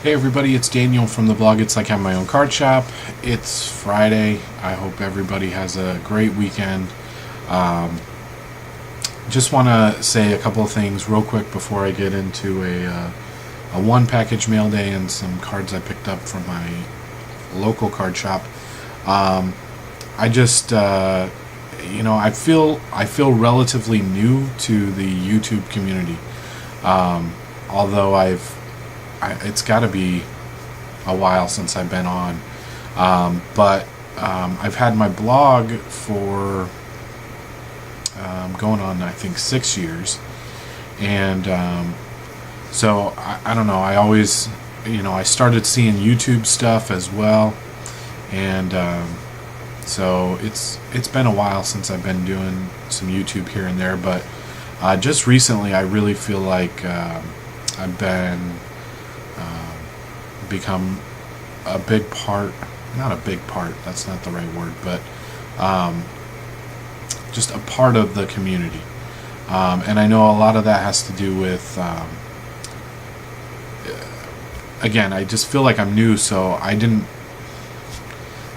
Hey everybody, it's Daniel from the blog It's Like Having My Own Card Shop. It's Friday. I hope everybody has a great weekend. Just want to say a couple of things real quick before I get into a one package mail day and some cards I picked up from my local card shop. I just I feel relatively new to the YouTube community. Although it's got to be a while since I've been on, but I've had my blog for going on, I think, 6 years, and so I don't know. I always, I started seeing YouTube stuff as well, and so it's been a while since I've been doing some YouTube here and there, but just recently I really feel like I've become a big part, not a big part, that's not the right word, but just a part of the community. And I know a lot of that has to do with, again, I just feel like I'm new, so I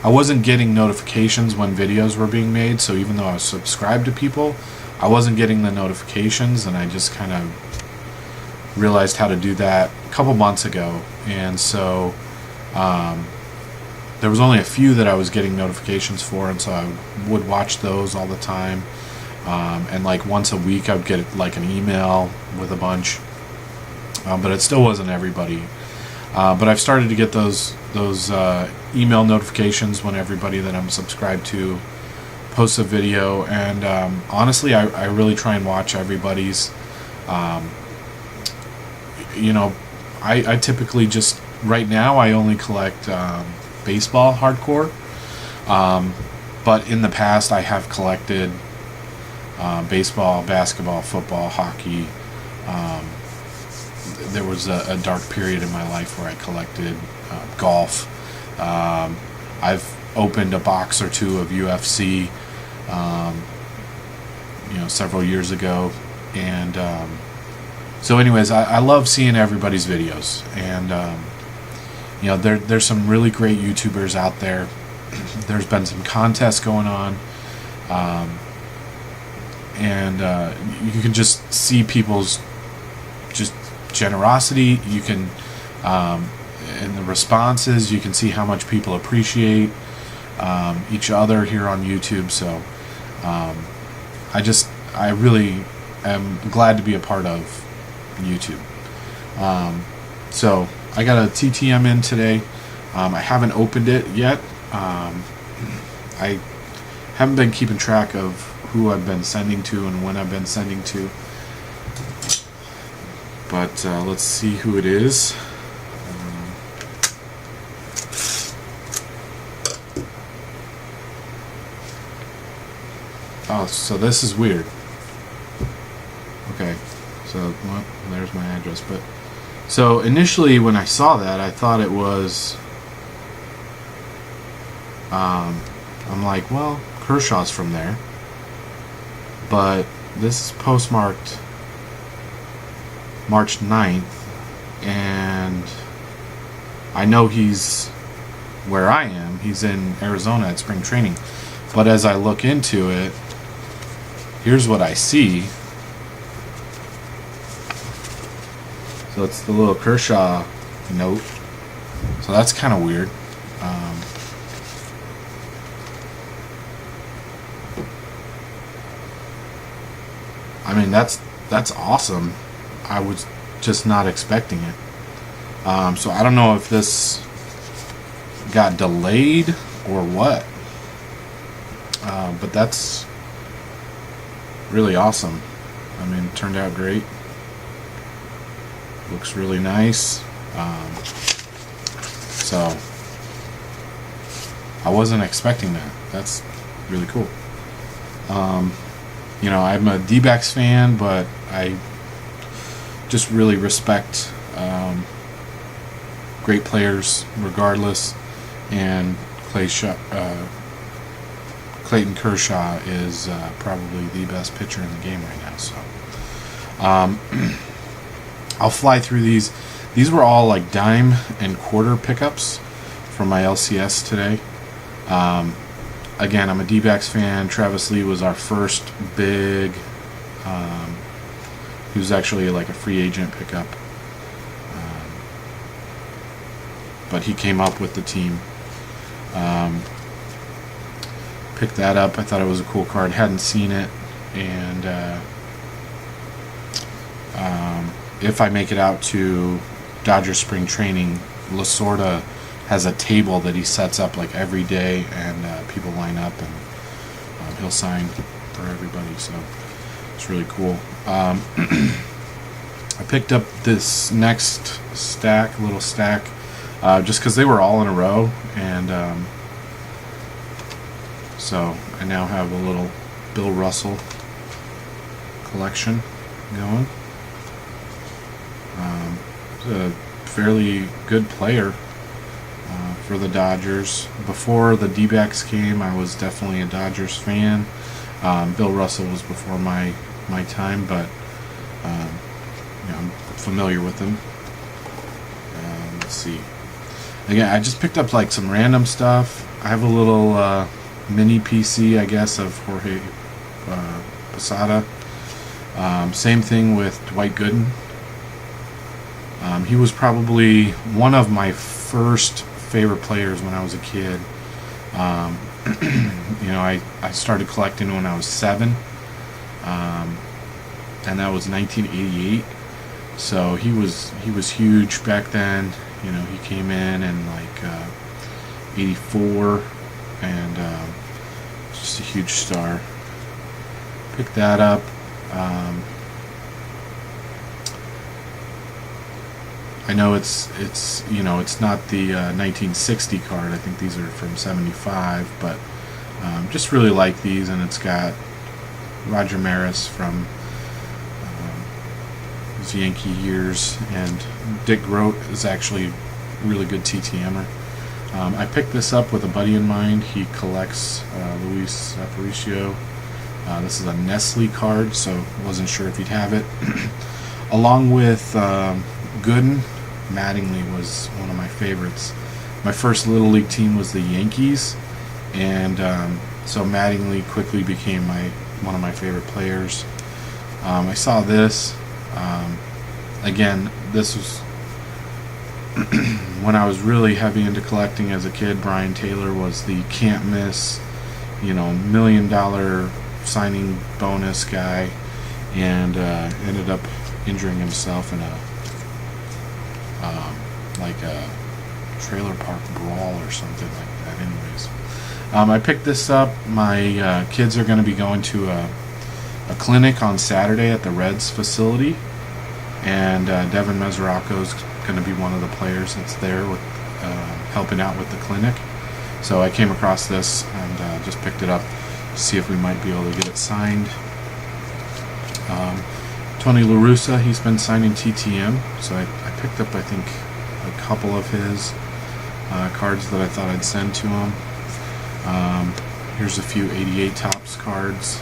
wasn't getting notifications when videos were being made, so even though I was subscribed to people, I wasn't getting the notifications, and I just kind of realized how to do that a couple months ago. And so there was only a few that I was getting notifications for, and so I would watch those all the time, and like once a week I would get like an email with a bunch, but it still wasn't everybody. But I've started to get those email notifications when everybody that I'm subscribed to posts a video, and honestly I really try and watch everybody's. I typically just, right now I only collect baseball hardcore, but in the past I have collected baseball, basketball, football, hockey. There was a dark period in my life where I collected golf. I've opened a box or two of UFC several years ago, and so anyways, I love seeing everybody's videos, and there's some really great YouTubers out there. There's been some contests going on, and you can just see people's just generosity. You can, in the responses, you can see how much people appreciate each other here on YouTube. So I really am glad to be a part of YouTube. So I got a TTM in today. I haven't opened it yet. I haven't been keeping track of who I've been sending to and when I've been sending to, but let's see who it is. Oh, so this is weird. Okay, so well, there's my address. But so initially when I saw that, I thought it was I'm like, well, Kershaw's from there, but this is postmarked March 9th, and I know he's where I am. He's in Arizona at spring training, but as I look into it, here's what I see. So it's the little Kershaw note. So that's kind of weird. I mean, that's awesome. I was just not expecting it. So I don't know if this got delayed or what. But that's really awesome. I mean, it turned out great. Looks really nice. So I wasn't expecting that. That's really cool. I'm a D-backs fan, but I just really respect great players regardless, and Clayton Kershaw is probably the best pitcher in the game right now. So I'll fly through these. These were all like dime and quarter pickups from my LCS today. Again, I'm a D-backs fan. Travis Lee was our first big, he was actually like a free agent pickup. But he came up with the team. Picked that up. I thought it was a cool card. Hadn't seen it. And if I make it out to Dodger spring training, Lasorda has a table that he sets up like every day, and people line up, and he'll sign for everybody. So it's really cool. I picked up this next little stack, just because they were all in a row, and so I now have a little Bill Russell collection going. He's a fairly good player for the Dodgers. Before the D-backs came, I was definitely a Dodgers fan. Bill Russell was before my time, but I'm familiar with him. Let's see. Again, I just picked up like some random stuff. I have a little mini PC, I guess, of Jorge Posada. Same thing with Dwight Gooden. He was probably one of my first favorite players when I was a kid. I started collecting when I was 7, and that was 1988. So he was huge back then. He came in like 84, and just a huge star. Picked that up. I know it's not the 1960 card. I think these are from 75, but just really like these, and it's got Roger Maris from his Yankee years, and Dick Groat is actually a really good TTMer. I picked this up with a buddy of mine. He collects Luis Aparicio. This is a Nestle card, so wasn't sure if he'd have it. Along with Gooden, Mattingly was one of my favorites. My first Little League team was the Yankees, and so Mattingly quickly became one of my favorite players. I saw this. Again, this was when I was really heavy into collecting as a kid. Brian Taylor was the can't miss, $1 million signing bonus guy, and ended up injuring himself in a trailer park brawl or something like that. Anyways, I picked this up. My kids are going to be going to a clinic on Saturday at the Reds facility, and Devin Mesoraco is going to be one of the players that's there with helping out with the clinic. So I came across this and just picked it up to see if we might be able to get it signed. Tony La Russa, he's been signing TTM, so I picked up, I think, a couple of his cards that I thought I'd send to him. Here's a few 88 Topps cards.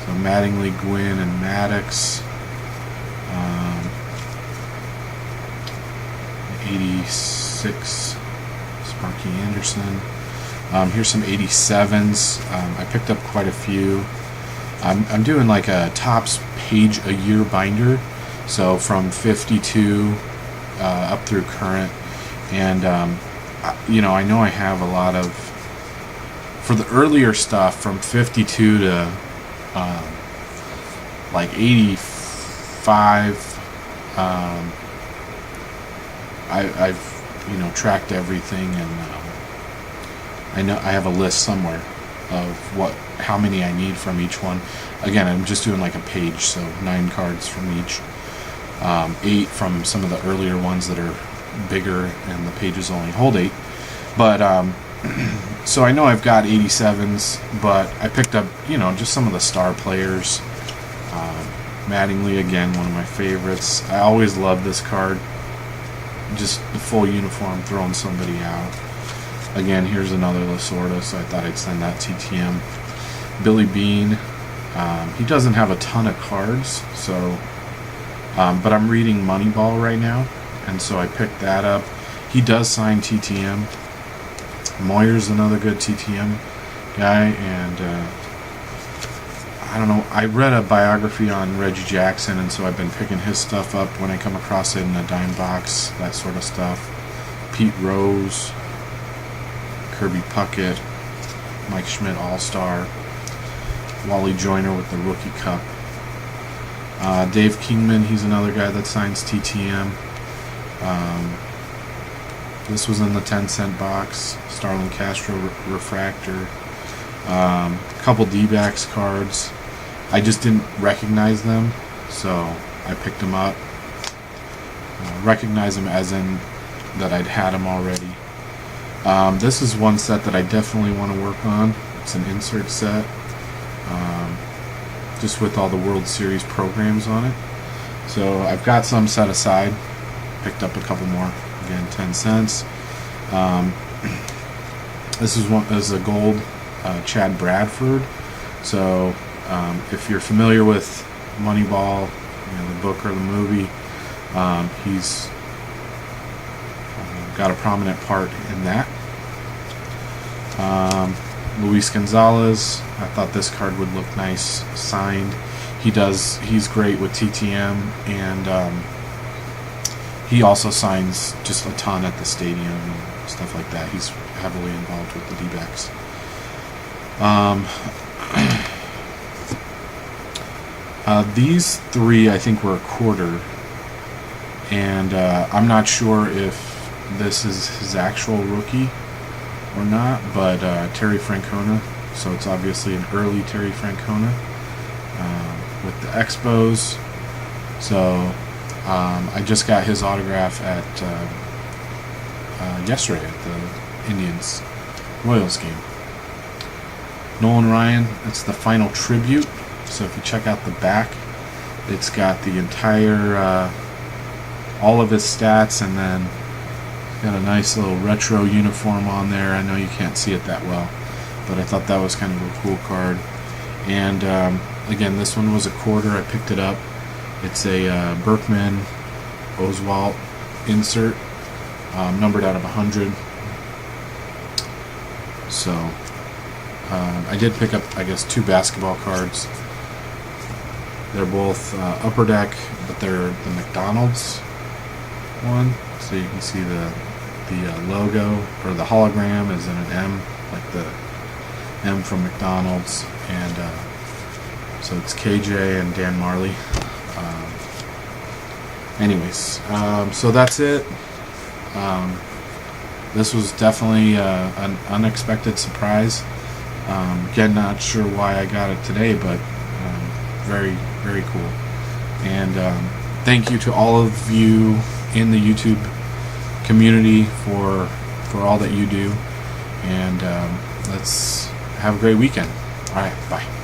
So Mattingly, Gwynn, and Maddox. 86 Sparky Anderson. Here's some 87s. I picked up quite a few. I'm doing like a Topps page a year binder, so from 52 up through current, and I know I have a lot of, for the earlier stuff from 52 to like 85. I've tracked everything, and I know I have a list somewhere of how many I need from each one. Again, I'm just doing like a page, so 9 cards from each, 8 from some of the earlier ones that are bigger and the pages only hold 8. But so I know I've got 87s, but I picked up just some of the star players. Mattingly, again, one of my favorites. I always love this card, just the full uniform throwing somebody out. Again, here's another Lasorda, so I thought I'd send that TTM. Billy Bean, he doesn't have a ton of cards, so But I'm reading Moneyball right now, and so I picked that up. He does sign TTM. Moyer's another good TTM guy, and I don't know. I read a biography on Reggie Jackson, and so I've been picking his stuff up when I come across it in a dime box, that sort of stuff. Pete Rose, Kirby Puckett, Mike Schmidt All-Star, Wally Joyner with the Rookie Cup. Dave Kingman, he's another guy that signs TTM. This was in the 10-cent box. Starlin Castro Refractor. A couple D-backs cards. I just didn't recognize them, so I picked them up. Recognize them as in that I'd had them already. This is one set that I definitely want to work on. It's an insert set, just with all the World Series programs on it. So I've got some set aside. Picked up a couple more. Again, 10 cents. This is a gold Chad Bradford. So if you're familiar with Moneyball, the book or the movie, he's got a prominent part in that. Luis Gonzalez, I thought this card would look nice signed. He's great with TTM, and he also signs just a ton at the stadium and stuff like that. He's heavily involved with the D-backs. These three I think were a quarter, and I'm not sure if this is his actual rookie or not, but Terry Francona, so it's obviously an early Terry Francona with the Expos. So I just got his autograph at yesterday at the Indians Royals game. Nolan Ryan, it's the final tribute. So if you check out the back, it's got the entire all of his stats, and then got a nice little retro uniform on there. I know you can't see it that well, but I thought that was kind of a cool card. And again, this one was a quarter. I picked it up. It's a Berkman Oswalt insert, numbered out of 100. So I did pick up, I guess, 2 basketball cards. They're both Upper Deck, but they're the McDonald's one. So you can see the logo, or the hologram is in an M, like the M from McDonald's, and so it's KJ and Dan Marley. Anyways, so that's it. This was definitely an unexpected surprise. Again, not sure why I got it today, but very, very cool. And thank you to all of you in the YouTube community for all that you do. And let's have a great weekend. All right, bye.